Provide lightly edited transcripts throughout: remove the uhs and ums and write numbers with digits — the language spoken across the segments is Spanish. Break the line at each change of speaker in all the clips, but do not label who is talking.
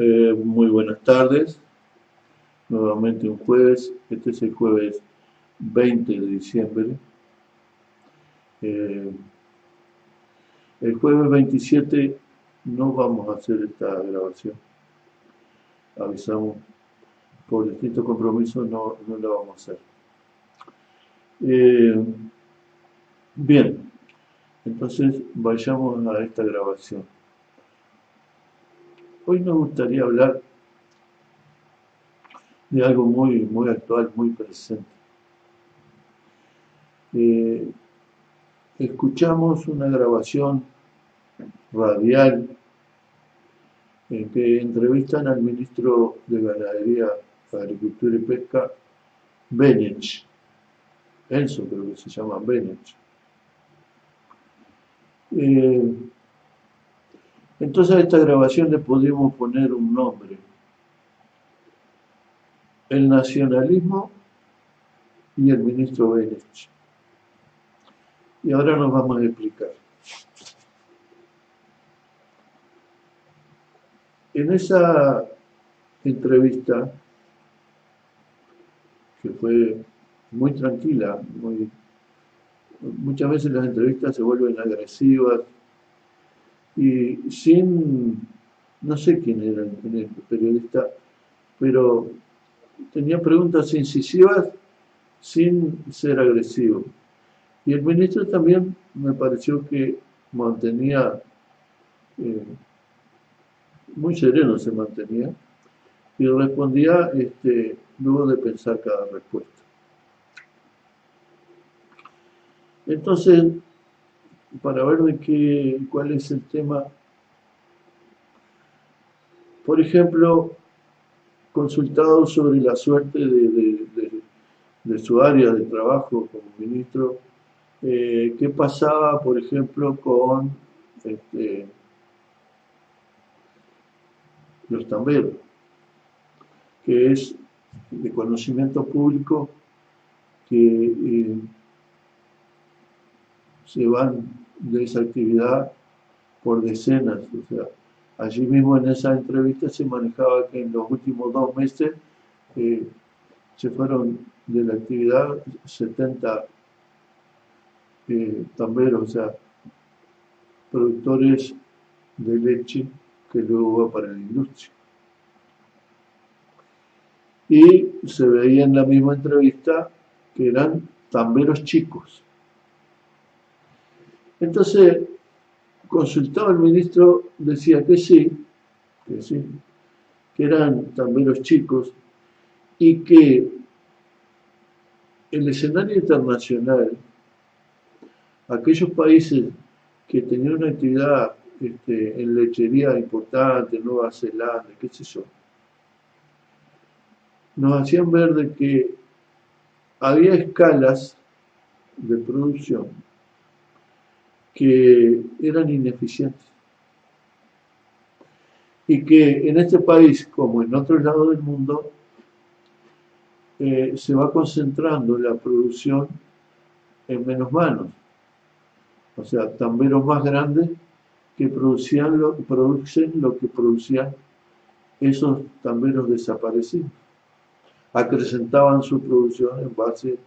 Muy buenas tardes, nuevamente un jueves, este es el jueves 20 de diciembre. Eh, el jueves 27 no vamos a hacer esta grabación, avisamos, por distintos compromisos no la vamos a hacer. Eh, bien, entonces vayamos a esta grabación. Hoy nos gustaría hablar de algo muy actual, muy presente. Eh, Escuchamos una grabación radial en que entrevistan al ministro de Ganadería, Agricultura y Pesca, Benech. Enzo creo que se llama Benech. Eh, entonces a esta grabación le podemos poner un nombre. El nacionalismo y el ministro Benech. Y ahora nos vamos a explicar. En esa entrevista, que fue muy tranquila, muchas veces las entrevistas se vuelven agresivas y no sé quién era el periodista, pero tenía preguntas incisivas sin ser agresivo. Y el ministro también me pareció que mantenía, eh, muy sereno se mantenía, y respondía luego de pensar cada respuesta. Entonces, para ver cuál es el tema, por ejemplo, consultado sobre la suerte de su área de trabajo como ministro, qué pasaba, por ejemplo, con este, los tamberos, que es de conocimiento público que se van de esa actividad por decenas. O sea, allí mismo en esa entrevista se manejaba que en los últimos 2 meses eh, se fueron de la actividad 70 tamberos, o sea, productores de leche que luego va para la industria. Y se veía en la misma entrevista que eran tamberos chicos. Entonces, consultado el ministro, decía que sí, que eran tamberos chicos y que el escenario internacional, aquellos países que tenían una actividad en lechería importante, Nueva Zelanda, qué sé yo, nos hacían ver de que había escalas de producción que eran ineficientes y que en este país, como en otros lados del mundo, se va concentrando la producción en menos manos. O sea, tamberos más grandes que producen lo que producían esos tamberos desaparecidos. Acrecentaban su producción en base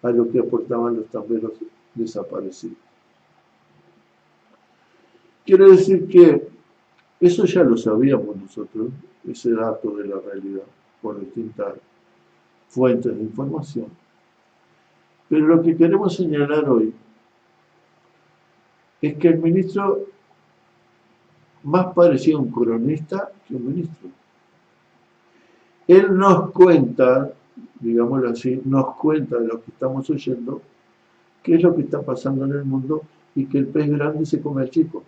a lo que aportaban los tamberos desaparecidos. Quiere decir que eso ya lo sabíamos nosotros, ese dato de la realidad, por distintas fuentes de información. Pero lo que queremos señalar hoy es que el ministro más parecía un cronista que un ministro. Él nos cuenta, digámoslo así, nos cuenta de lo que estamos oyendo, qué es lo que está pasando en el mundo y que el pez grande se come al chico.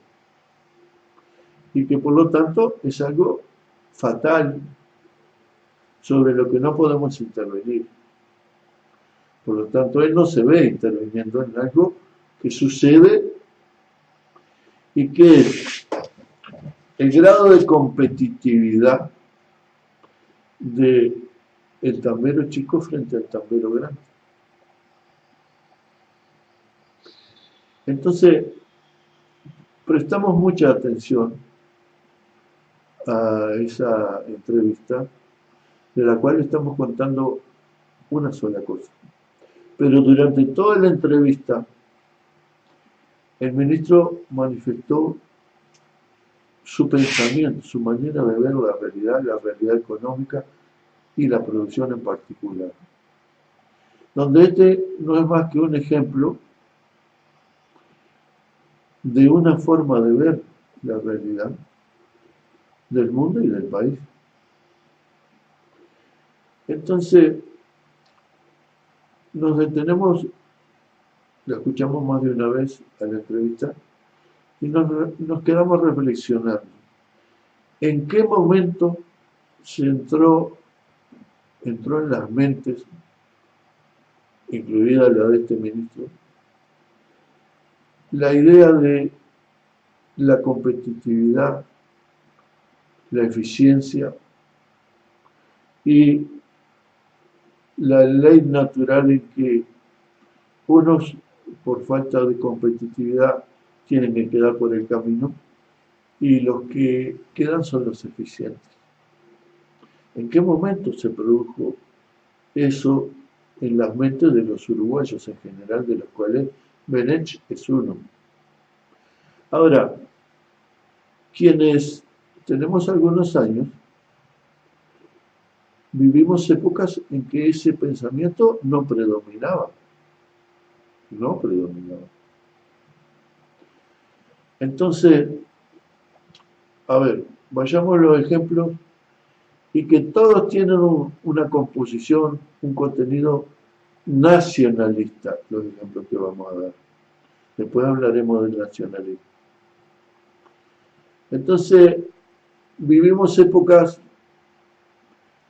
Y que por lo tanto es algo fatal sobre lo que no podemos intervenir. Por lo tanto, él no se ve interviniendo en algo que sucede y que es el grado de competitividad del tambero chico frente al tambero grande. Entonces, prestamos mucha atención a esa entrevista, de la cual estamos contando una sola cosa. Pero durante toda la entrevista, el ministro manifestó su pensamiento, su manera de ver la realidad económica y la producción en particular. Donde este no es más que un ejemplo de una forma de ver la realidad del mundo y del país. Entonces, nos detenemos, la escuchamos más de una vez a la entrevista, y nos quedamos reflexionando. ¿En qué momento se entró en las mentes, incluida la de este ministro, la idea de la competitividad, la eficiencia y la ley natural en que unos, por falta de competitividad, tienen que quedar por el camino y los que quedan son los eficientes? ¿En qué momento se produjo eso en las mentes de los uruguayos en general, de los cuales Benech es uno? Ahora, quienes tenemos algunos años, vivimos épocas en que ese pensamiento no predominaba. No predominaba. Entonces, a ver, vayamos a los ejemplos y que todos tienen una composición, un contenido nacionalista, los ejemplos que vamos a dar. Después hablaremos del nacionalismo. Entonces, vivimos épocas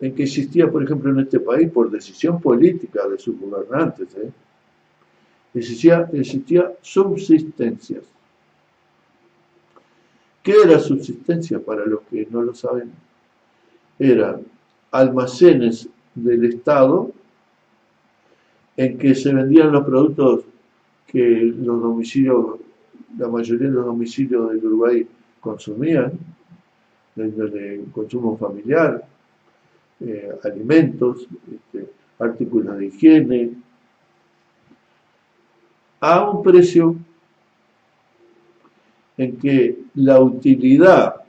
en que existía, por ejemplo, en este país, por decisión política de sus gobernantes, existía subsistencias. ¿Qué era subsistencia? Para los que no lo saben, eran almacenes del Estado en que se vendían los productos que los domicilios, la mayoría de los domicilios del Uruguay consumían, desde el consumo familiar, alimentos, artículos de higiene, a un precio en que la utilidad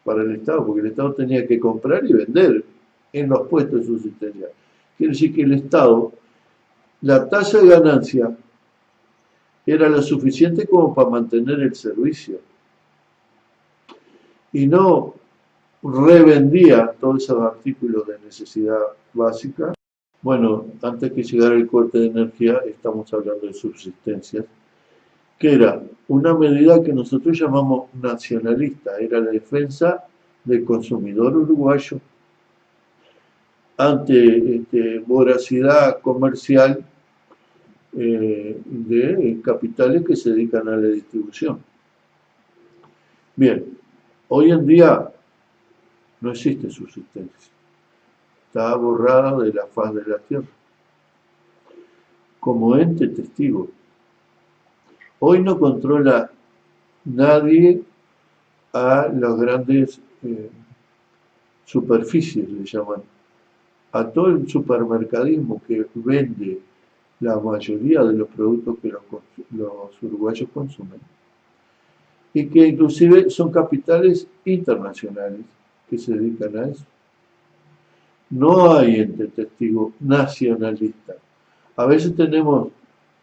para el Estado, porque el Estado tenía que comprar y vender en los puestos de subsistencia. Quiere decir que el Estado, la tasa de ganancia era lo suficiente como para mantener el servicio y no revendía todos esos artículos de necesidad básica. Bueno, antes que llegara el corte de energía, estamos hablando de subsistencias, que era una medida que nosotros llamamos nacionalista, era la defensa del consumidor uruguayo ante voracidad comercial de capitales que se dedican a la distribución. Bien, hoy en día no existe subsistencia, está borrada de la faz de la tierra como ente testigo. Hoy no controla nadie a las grandes superficies, le llaman, a todo el supermercadismo que vende la mayoría de los productos que los uruguayos consumen, y que inclusive son capitales internacionales que se dedican a eso. No hay ente testigo nacionalista. A veces tenemos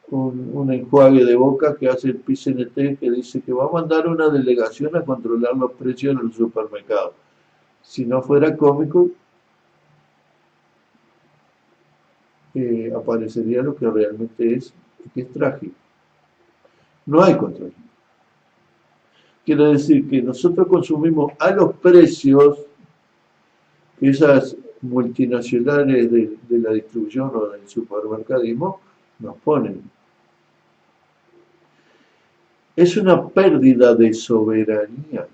un enjuague de boca que hace el PCNT, que dice que va a mandar una delegación a controlar los precios en los supermercados. Si no fuera cómico, aparecería lo que realmente es, que es trágico. No hay control. Quiere decir que nosotros consumimos a los precios que esas multinacionales de la distribución o del supermercadismo nos ponen. Es una pérdida de soberanía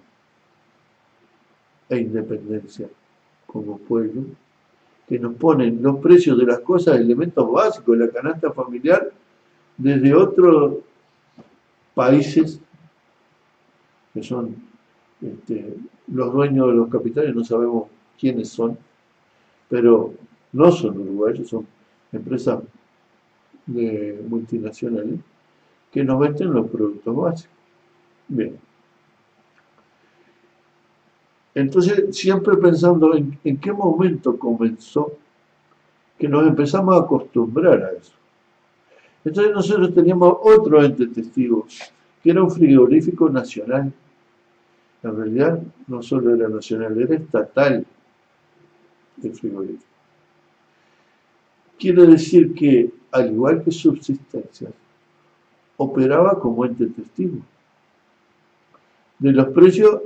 e independencia como pueblo, que nos ponen los precios de las cosas, elementos básicos de la canasta familiar, desde otros países que son Los dueños de los capitales no sabemos quiénes son, pero no son uruguayos, son empresas multinacionales que nos venden los productos básicos. Bien. Entonces, siempre pensando en qué momento comenzó que nos empezamos a acostumbrar a eso. Entonces nosotros teníamos otro ente testigo, que era un frigorífico nacional. En realidad no solo era nacional, era estatal el frigorífico. Quiere decir que, al igual que Subsistencias, operaba como ente testigo de los precios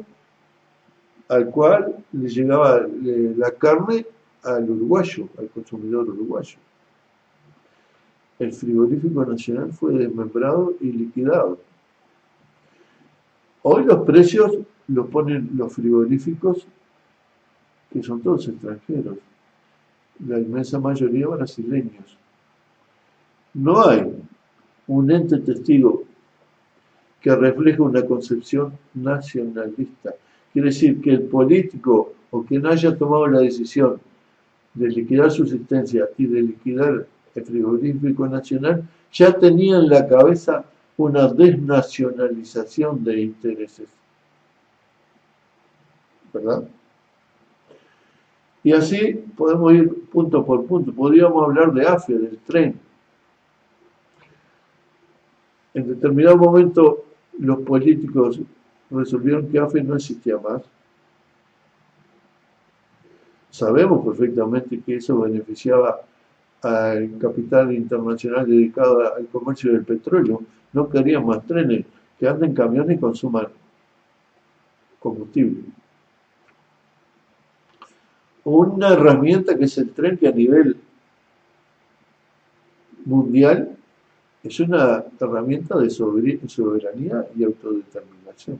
al cual le llegaba la carne al uruguayo, al consumidor uruguayo. El frigorífico nacional fue desmembrado y liquidado. Hoy los precios los ponen los frigoríficos, que son todos extranjeros, la inmensa mayoría brasileños. No hay un ente testigo que refleje una concepción nacionalista. Quiere decir que el político o quien haya tomado la decisión de liquidar Subsistencia y de liquidar el frigorífico nacional, ya tenía en la cabeza una desnacionalización de intereses. ¿Verdad? Y así podemos ir punto por punto. Podríamos hablar de AFE, del tren. En determinado momento los políticos resolvieron que AFE no existía más. Sabemos perfectamente que eso beneficiaba al capital internacional dedicado al comercio del petróleo. No querían más trenes, que anden camiones y consuman combustible. Una herramienta que es el tren, que a nivel mundial es una herramienta de soberanía y autodeterminación.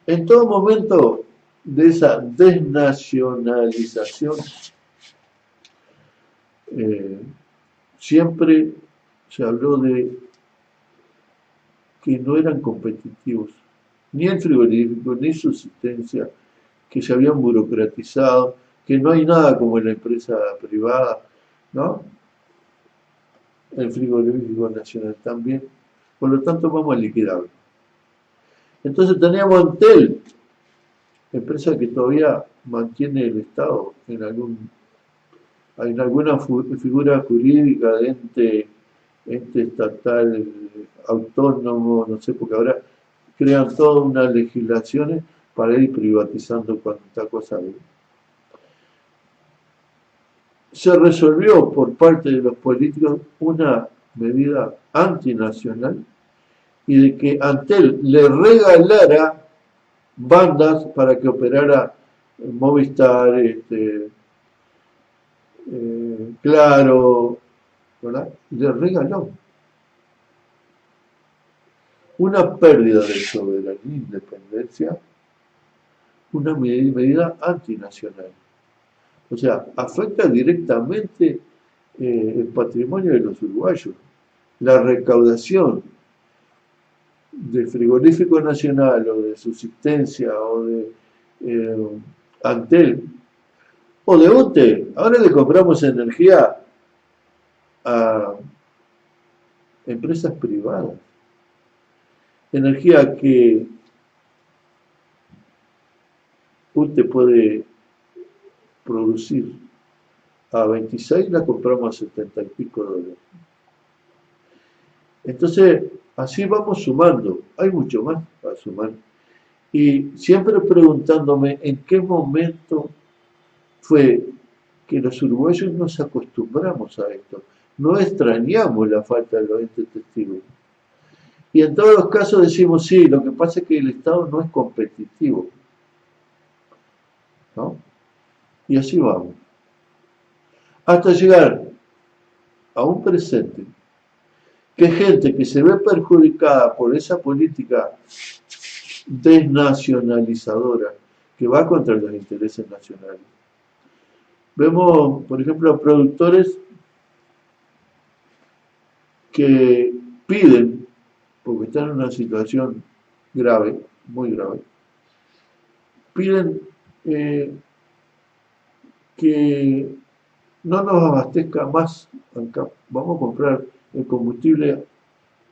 En todo momento de esa desnacionalización, siempre se habló de que no eran competitivos, ni el frigorífico, ni Subsistencia, que se habían burocratizado, que no hay nada como en la empresa privada, ¿no? El frigorífico nacional también. Por lo tanto, vamos a liquidarlo. Entonces teníamos Antel, empresa que todavía mantiene el Estado en alguna figura jurídica de ente estatal autónomo, no sé, porque ahora crean todas unas legislaciones para ir privatizando cuanta cosa hay. Se resolvió por parte de los políticos una medida antinacional y de que Antel le regalara bandas para que operara Movistar, Claro, ¿verdad? Le regaló una pérdida de soberanía e independencia, una medida antinacional. O sea, afecta directamente el patrimonio de los uruguayos. La recaudación del frigorífico nacional o de Subsistencia o de Antel o de UTE. Ahora le compramos energía a empresas privadas. Energía que UTE puede producir a 26, la compramos a 70 y pico dólares. Entonces, así vamos sumando. Hay mucho más para sumar. Y siempre preguntándome en qué momento fue que los uruguayos nos acostumbramos a esto. No extrañamos la falta de los entes testigos. Y en todos los casos decimos, sí, lo que pasa es que el Estado no es competitivo. ¿No? Y así vamos. Hasta llegar a un presente que gente que se ve perjudicada por esa política desnacionalizadora que va contra los intereses nacionales. Vemos, por ejemplo, a productores que piden, porque están en una situación grave, muy grave. Piden que no nos abastezca más ANCAP. Vamos a comprar el combustible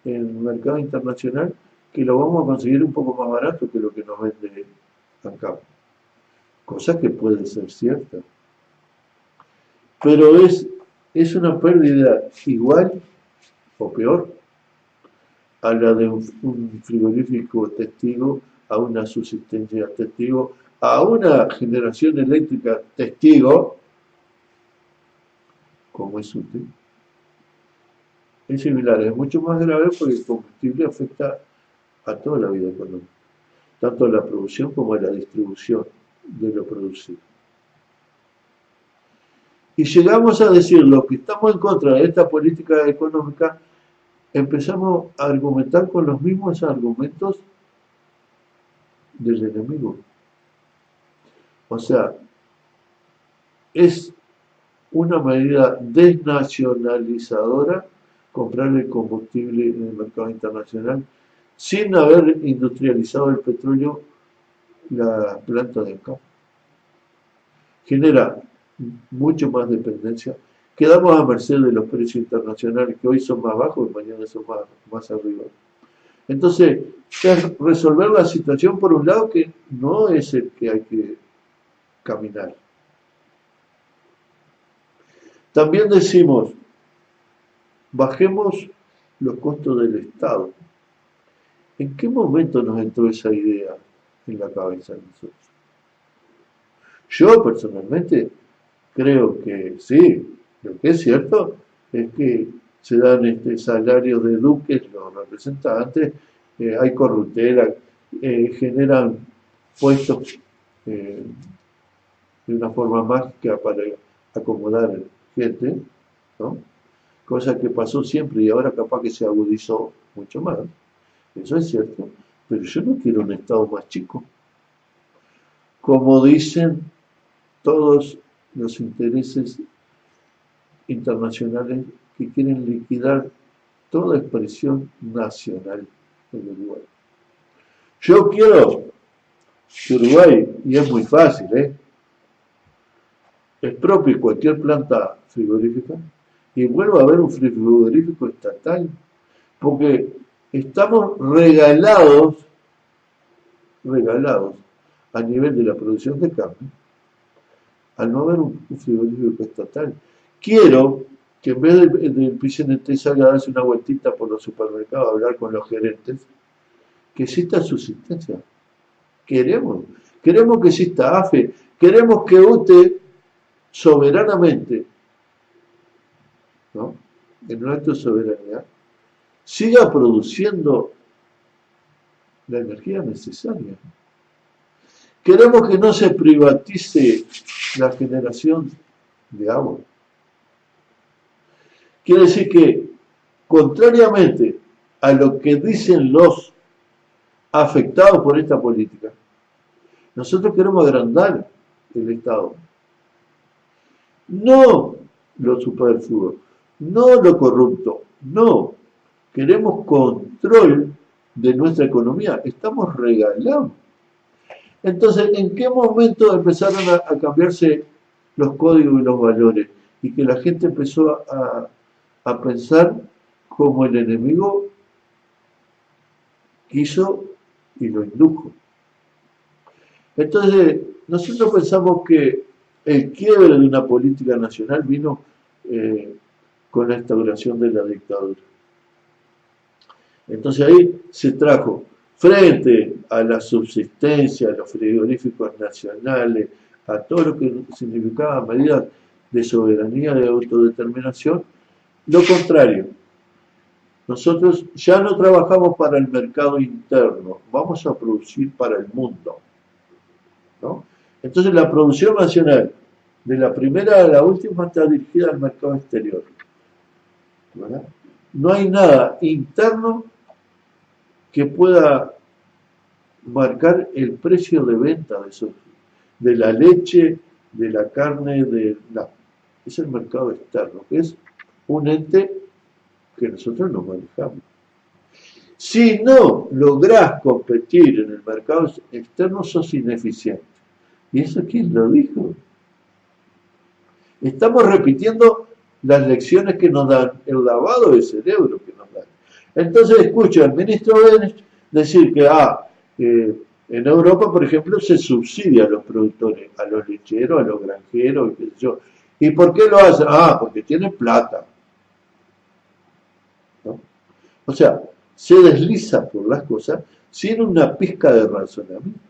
en el mercado internacional, que lo vamos a conseguir un poco más barato que lo que nos vende ANCAP. Cosa que puede ser cierta. Pero es una pérdida igual o peor a la de un frigorífico testigo, a una subsistencia testigo, a una generación eléctrica testigo, como es útil. Es similar, es mucho más grave porque el combustible afecta a toda la vida económica, tanto a la producción como a la distribución de lo producido. Y llegamos a decir, los que estamos en contra de esta política económica, empezamos a argumentar con los mismos argumentos del enemigo. O sea, es una medida desnacionalizadora comprar el combustible en el mercado internacional sin haber industrializado el petróleo la planta de acá. Genera mucho más dependencia. Quedamos a merced de los precios internacionales que hoy son más bajos y mañana son más arriba. Entonces, es resolver la situación por un lado que no es el que hay que caminar. También decimos, bajemos los costos del Estado. ¿En qué momento nos entró esa idea en la cabeza de nosotros? Yo personalmente creo que sí. Lo que es cierto es que se dan salarios de duques, los representantes, hay corruptela, generan puestos de una forma mágica para acomodar gente, ¿no? Cosa que pasó siempre y ahora capaz que se agudizó mucho más. Eso es cierto, pero yo no quiero un Estado más chico. Como dicen todos los intereses internacionales que quieren liquidar toda expresión nacional en Uruguay. Yo quiero que Uruguay, y es muy fácil, expropie cualquier planta frigorífica y vuelva a haber un frigorífico estatal, porque estamos regalados a nivel de la producción de carne, al no haber un frigorífico estatal. Quiero que en vez del PCNT salga a darse una vueltita por los supermercados a hablar con los gerentes, que exista subsistencia. Queremos que exista AFE, queremos que UTE soberanamente, ¿no?, en un acto de soberanía, siga produciendo la energía necesaria. Queremos que no se privatice la generación de agua. Quiere decir que, contrariamente a lo que dicen los afectados por esta política, nosotros queremos agrandar el Estado. No lo superfluo, no lo corrupto, no. Queremos control de nuestra economía. Estamos regalados. Entonces, ¿en qué momento empezaron a cambiarse los códigos y los valores? Y que la gente empezó a pensar como el enemigo quiso y lo indujo. Entonces, nosotros pensamos que el quiebre de una política nacional vino con la instauración de la dictadura. Entonces ahí se trajo, frente a la subsistencia, a los frigoríficos nacionales, a todo lo que significaba medidas de soberanía, de autodeterminación, lo contrario. Nosotros ya no trabajamos para el mercado interno, vamos a producir para el mundo, ¿no? Entonces la producción nacional, de la primera a la última, está dirigida al mercado exterior, ¿verdad? No hay nada interno que pueda marcar el precio de venta de la leche, de la carne, es el mercado externo, que es un ente que nosotros no manejamos. Si no lográs competir en el mercado externo, sos ineficiente. ¿Y eso quién lo dijo? Estamos repitiendo las lecciones que nos dan, el lavado de cerebro que nos dan. Entonces escucho al ministro Benech decir que en Europa, por ejemplo, se subsidia a los productores, a los lecheros, a los granjeros, qué sé yo. ¿Y por qué lo hacen? Porque tienen plata, ¿no? O sea, se desliza por las cosas sin una pizca de razonamiento.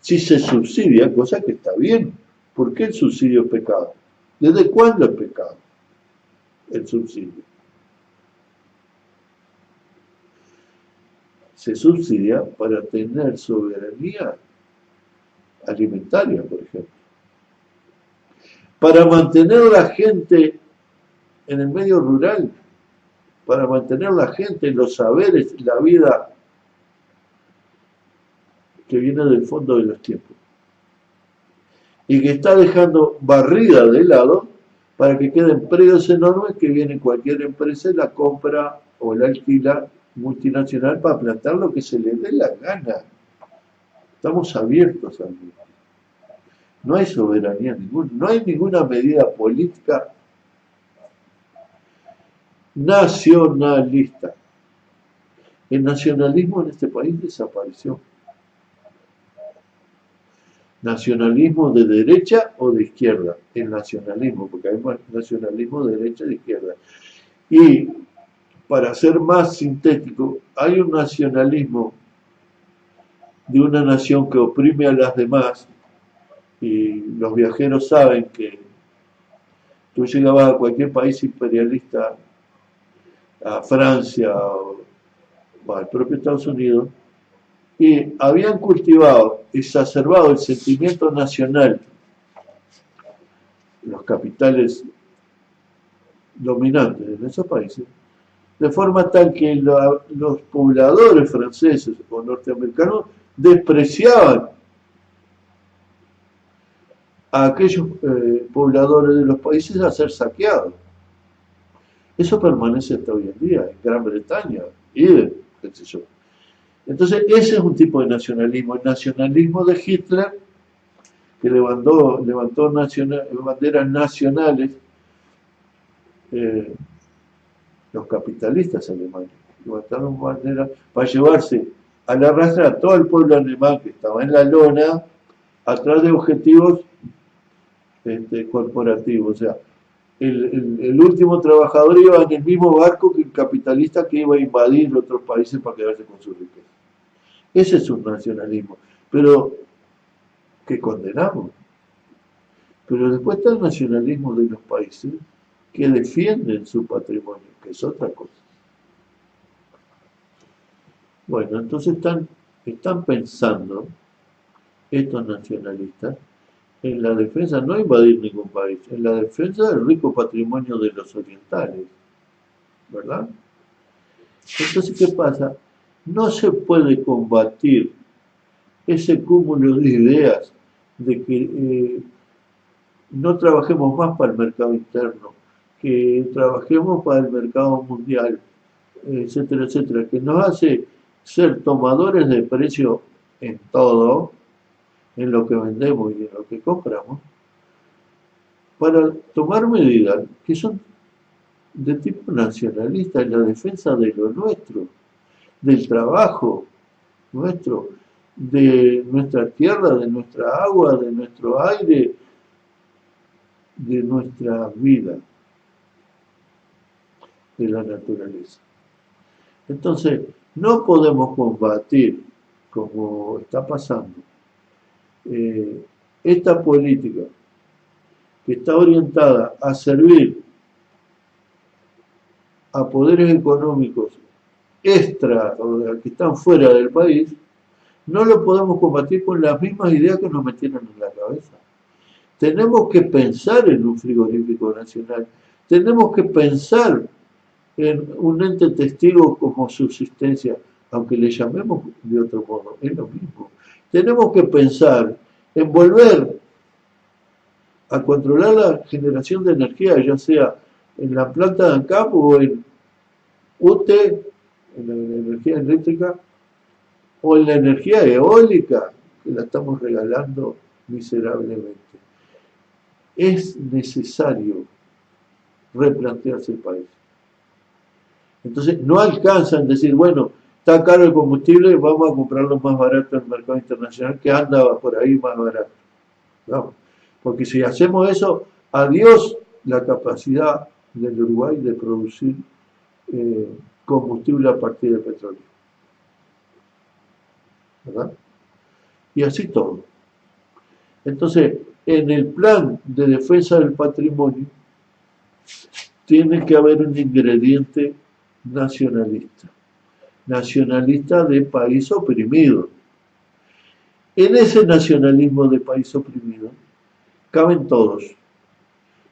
Si se subsidia, cosa que está bien, ¿por qué el subsidio es pecado? ¿Desde cuándo es pecado el subsidio? Se subsidia para tener soberanía alimentaria, por ejemplo. Para mantener la gente en el medio rural, para mantener la gente en los saberes, la vida que viene del fondo de los tiempos. Y que está dejando barrida de lado para que queden predios enormes que viene cualquier empresa y la compra o la alquila multinacional para plantar lo que se le dé la gana. Estamos abiertos al mundo. No hay soberanía ninguna, no hay ninguna medida política nacionalista. El nacionalismo en este país desapareció. Nacionalismo de derecha o de izquierda, el nacionalismo, porque hay nacionalismo de derecha y de izquierda. Y para ser más sintético, hay un nacionalismo de una nación que oprime a las demás, y los viajeros saben que tú llegabas a cualquier país imperialista, a Francia o al propio Estados Unidos, y habían cultivado, exacerbado el sentimiento nacional, los capitales dominantes en esos países, de forma tal que los pobladores franceses o norteamericanos despreciaban a aquellos pobladores de los países a ser saqueados. Eso permanece hasta hoy en día, en Gran Bretaña, y qué sé yo. Entonces, ese es un tipo de nacionalismo, el nacionalismo de Hitler, que levantó banderas nacionales, los capitalistas alemanes, levantaron banderas para llevarse a la rastra a todo el pueblo alemán que estaba en la lona, atrás de objetivos corporativos. O sea, el último trabajador iba en el mismo barco que el capitalista que iba a invadir otros países para quedarse con su riqueza. Ese es un nacionalismo, pero que condenamos. Pero después está el nacionalismo de los países que defienden su patrimonio, que es otra cosa. Bueno, entonces están pensando estos nacionalistas en la defensa, no invadir ningún país, en la defensa del rico patrimonio de los orientales, ¿verdad? Entonces, ¿qué pasa? No se puede combatir ese cúmulo de ideas de que no trabajemos más para el mercado interno, que trabajemos para el mercado mundial, etcétera, etcétera, que nos hace ser tomadores de precio en todo, en lo que vendemos y en lo que compramos, para tomar medidas que son de tipo nacionalista en la defensa de lo nuestro, del trabajo nuestro, de nuestra tierra, de nuestra agua, de nuestro aire, de nuestra vida, de la naturaleza. Entonces, no podemos combatir, como está pasando, esta política que está orientada a servir a poderes económicos extra o que están fuera del país, no lo podemos combatir con las mismas ideas que nos metieron en la cabeza. Tenemos que pensar en un frigorífico nacional, tenemos que pensar en un ente testigo como subsistencia, aunque le llamemos de otro modo, es lo mismo. Tenemos que pensar en volver a controlar la generación de energía, ya sea en la planta de ANCAP o en UTE, en la energía eléctrica, o en la energía eólica, que la estamos regalando miserablemente. Es necesario replantearse el país. Entonces, no alcanzan decir, bueno, está caro el combustible, vamos a comprarlo más barato en el mercado internacional, que anda por ahí más barato. No, porque si hacemos eso, adiós la capacidad del Uruguay de producir combustible a partir del petróleo. ¿Verdad? Y así todo. Entonces, en el plan de defensa del patrimonio, tiene que haber un ingrediente nacionalista. Nacionalista de país oprimido. En ese nacionalismo de país oprimido, caben todos.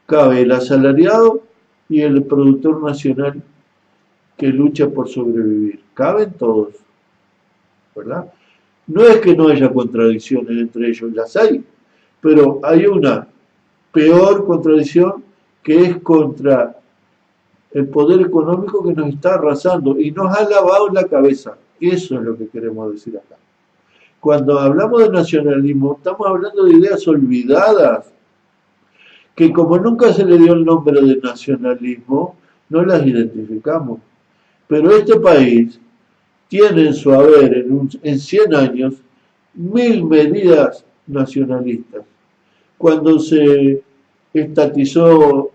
Cabe el asalariado y el productor nacional que lucha por sobrevivir. Caben todos. ¿Verdad? No es que no haya contradicciones entre ellos, las hay, pero hay una peor contradicción que es contra el poder económico que nos está arrasando y nos ha lavado la cabeza. Eso es lo que queremos decir acá. Cuando hablamos de nacionalismo, estamos hablando de ideas olvidadas, que como nunca se le dio el nombre de nacionalismo, no las identificamos. Pero este país tiene en su haber en 100 años 1000 medidas nacionalistas. Cuando se estatizó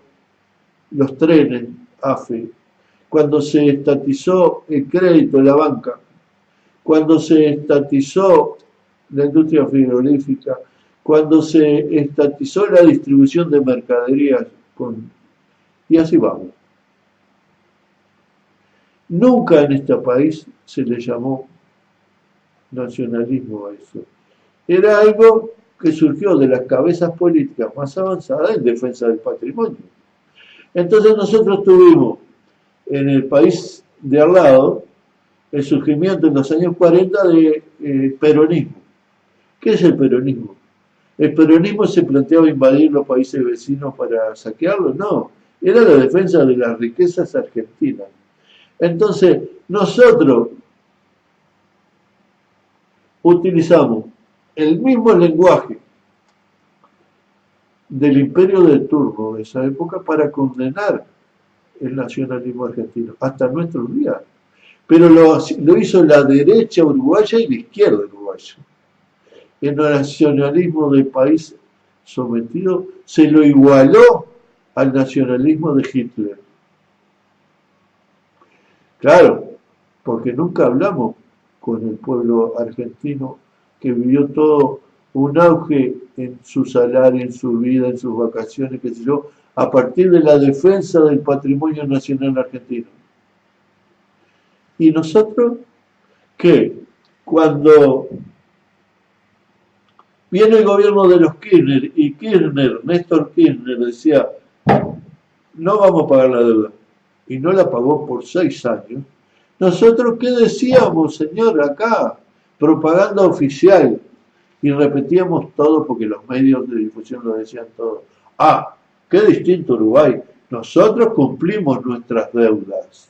los trenes, AFE, cuando se estatizó el crédito de la banca, cuando se estatizó la industria frigorífica, cuando se estatizó la distribución de mercaderías, y así vamos. Nunca en este país se le llamó nacionalismo a eso. Era algo que surgió de las cabezas políticas más avanzadas en defensa del patrimonio. Entonces nosotros tuvimos en el país de al lado el surgimiento en los años 40 de peronismo. ¿Qué es el peronismo? ¿El peronismo se planteaba invadir los países vecinos para saquearlos? No, era la defensa de las riquezas argentinas. Entonces, nosotros utilizamos el mismo lenguaje del imperio del turno de esa época para condenar el nacionalismo argentino, hasta nuestros días. Pero lo hizo la derecha uruguaya y la izquierda uruguaya. El nacionalismo del país sometido se lo igualó al nacionalismo de Hitler. Claro, porque nunca hablamos con el pueblo argentino que vivió todo un auge en su salario, en su vida, en sus vacaciones, qué sé yo, a partir de la defensa del patrimonio nacional argentino. Y nosotros, ¿qué? Cuando viene el gobierno de los Kirchner y Néstor Kirchner decía, no vamos a pagar la deuda, y no la pagó por 6 años, nosotros, ¿qué decíamos, señor, acá? Propaganda oficial. Y repetíamos todo porque los medios de difusión lo decían todo. Ah, qué distinto Uruguay. Nosotros cumplimos nuestras deudas.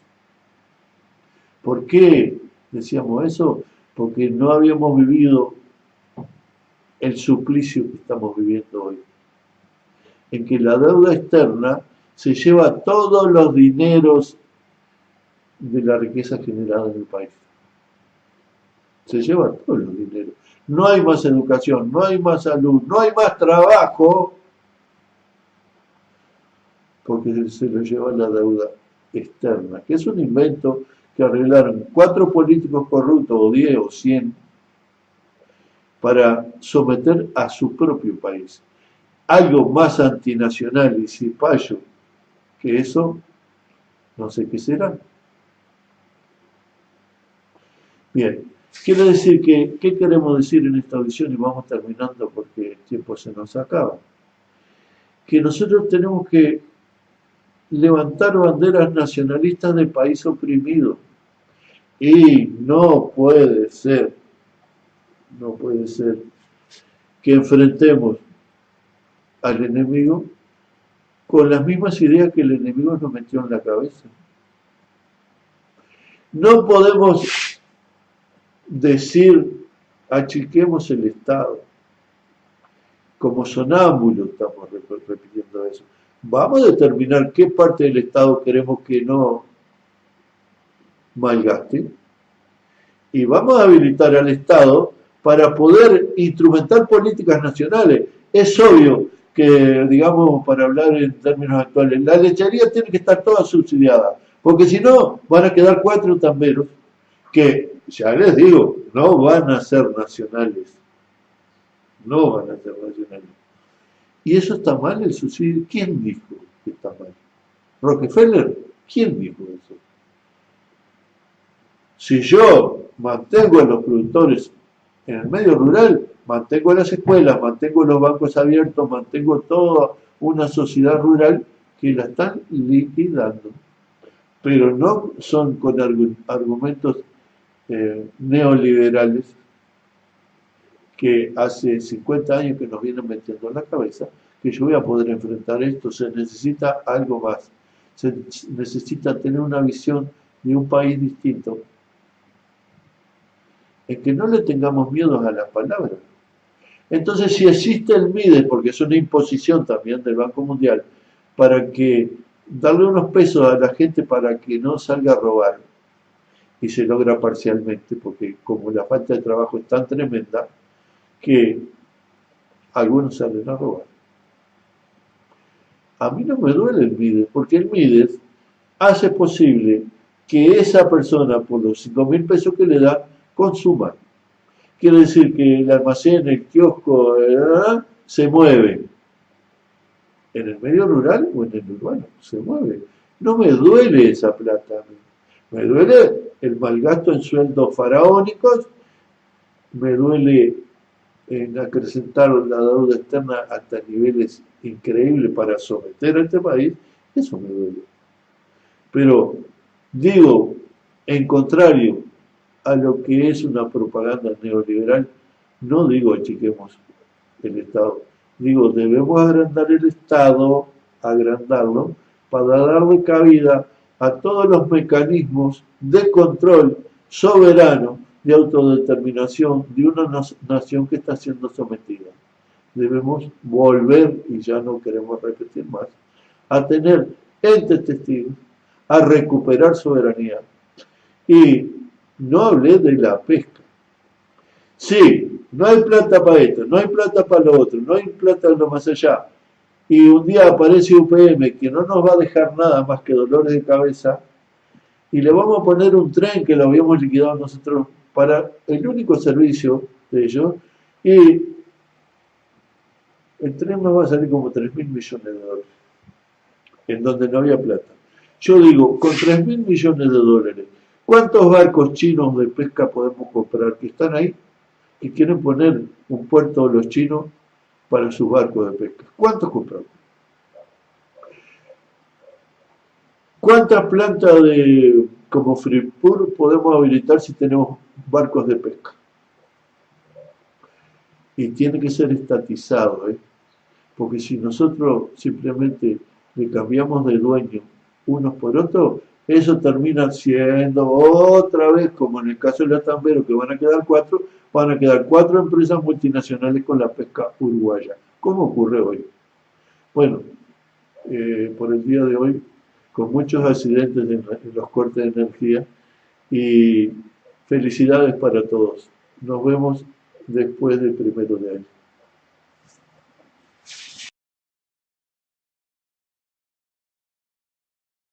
¿Por qué decíamos eso? Porque no habíamos vivido el suplicio que estamos viviendo hoy. En que la deuda externa se lleva todos los dineros de la riqueza generada en el país. Se lleva todos los dineros. No hay más educación, no hay más salud, no hay más trabajo, porque se lo lleva la deuda externa, que es un invento que arreglaron 4 políticos corruptos, o 10 o 100, para someter a su propio país. Algo más antinacional y cipayo que eso, no sé qué será. Bien, quiere decir que, ¿qué queremos decir en esta audición? Y vamos terminando porque el tiempo se nos acaba. Que nosotros tenemos que levantar banderas nacionalistas del país oprimido. Y no puede ser que enfrentemos al enemigo con las mismas ideas que el enemigo nos metió en la cabeza. No podemos decir, achiquemos el Estado. Como sonámbulos estamos repitiendo eso. Vamos a determinar qué parte del Estado queremos que no malgaste y vamos a habilitar al Estado para poder instrumentar políticas nacionales. Es obvio que, digamos, para hablar en términos actuales, la lechería tiene que estar toda subsidiada, porque si no van a quedar 4 tamberos que, ya les digo, no van a ser nacionales. No van a ser nacionales. ¿Y eso está mal, el subsidio? ¿Quién dijo que está mal? ¿Rockefeller? ¿Quién dijo eso? Si yo mantengo a los productores en el medio rural, mantengo las escuelas, mantengo los bancos abiertos, mantengo toda una sociedad rural que la están liquidando. Pero no son con argumentos neoliberales que hace 50 años que nos vienen metiendo en la cabeza, que yo voy a poder enfrentar esto. Se necesita algo más. Se necesita tener una visión de un país distinto, en que no le tengamos miedo a las palabras. Entonces, si existe el MIDES, porque es una imposición también del Banco Mundial, para que darle unos pesos a la gente para que no salga a robar, y se logra parcialmente, porque como la falta de trabajo es tan tremenda, que algunos salen a robar. A mí no me duele el MIDES, porque el MIDES hace posible que esa persona, por los 5.000 pesos que le da, consuma. Quiere decir que el almacén, el kiosco, se mueve. En el medio rural o en el urbano, se mueve. No me duele esa plata a mí. Me duele el malgasto en sueldos faraónicos, me duele en acrecentar la deuda externa hasta niveles increíbles para someter a este país, eso me duele. Pero digo, en contrario a lo que es una propaganda neoliberal, no digo achiquemos el Estado, digo debemos agrandar el Estado, agrandarlo, para darle cabida a todos los mecanismos de control soberano de autodeterminación de una nación que está siendo sometida. Debemos volver, y ya no queremos repetir más, a tener entes testigos, a recuperar soberanía. Y no hablé de la pesca. Sí, no hay plata para esto, no hay plata para lo otro, no hay plata para lo más allá. Y un día aparece UPM que no nos va a dejar nada más que dolores de cabeza y le vamos a poner un tren que lo habíamos liquidado nosotros para el único servicio de ellos y el tren nos va a salir como 3.000 millones de dólares en donde no había plata. Yo digo, con 3.000 millones de dólares, ¿cuántos barcos chinos de pesca podemos comprar que están ahí, que quieren poner un puerto de los chinos para sus barcos de pesca? ¿Cuántos compramos? ¿Cuántas plantas de como Freeport podemos habilitar si tenemos barcos de pesca? Y tiene que ser estatizado, porque si nosotros simplemente le cambiamos de dueño unos por otros, eso termina siendo otra vez, como en el caso de la Tambero, que van a quedar cuatro empresas multinacionales con la pesca uruguaya. ¿Cómo ocurre hoy? Bueno, por el día de hoy, con muchos accidentes en los cortes de energía, y felicidades para todos. Nos vemos después del 1 de año.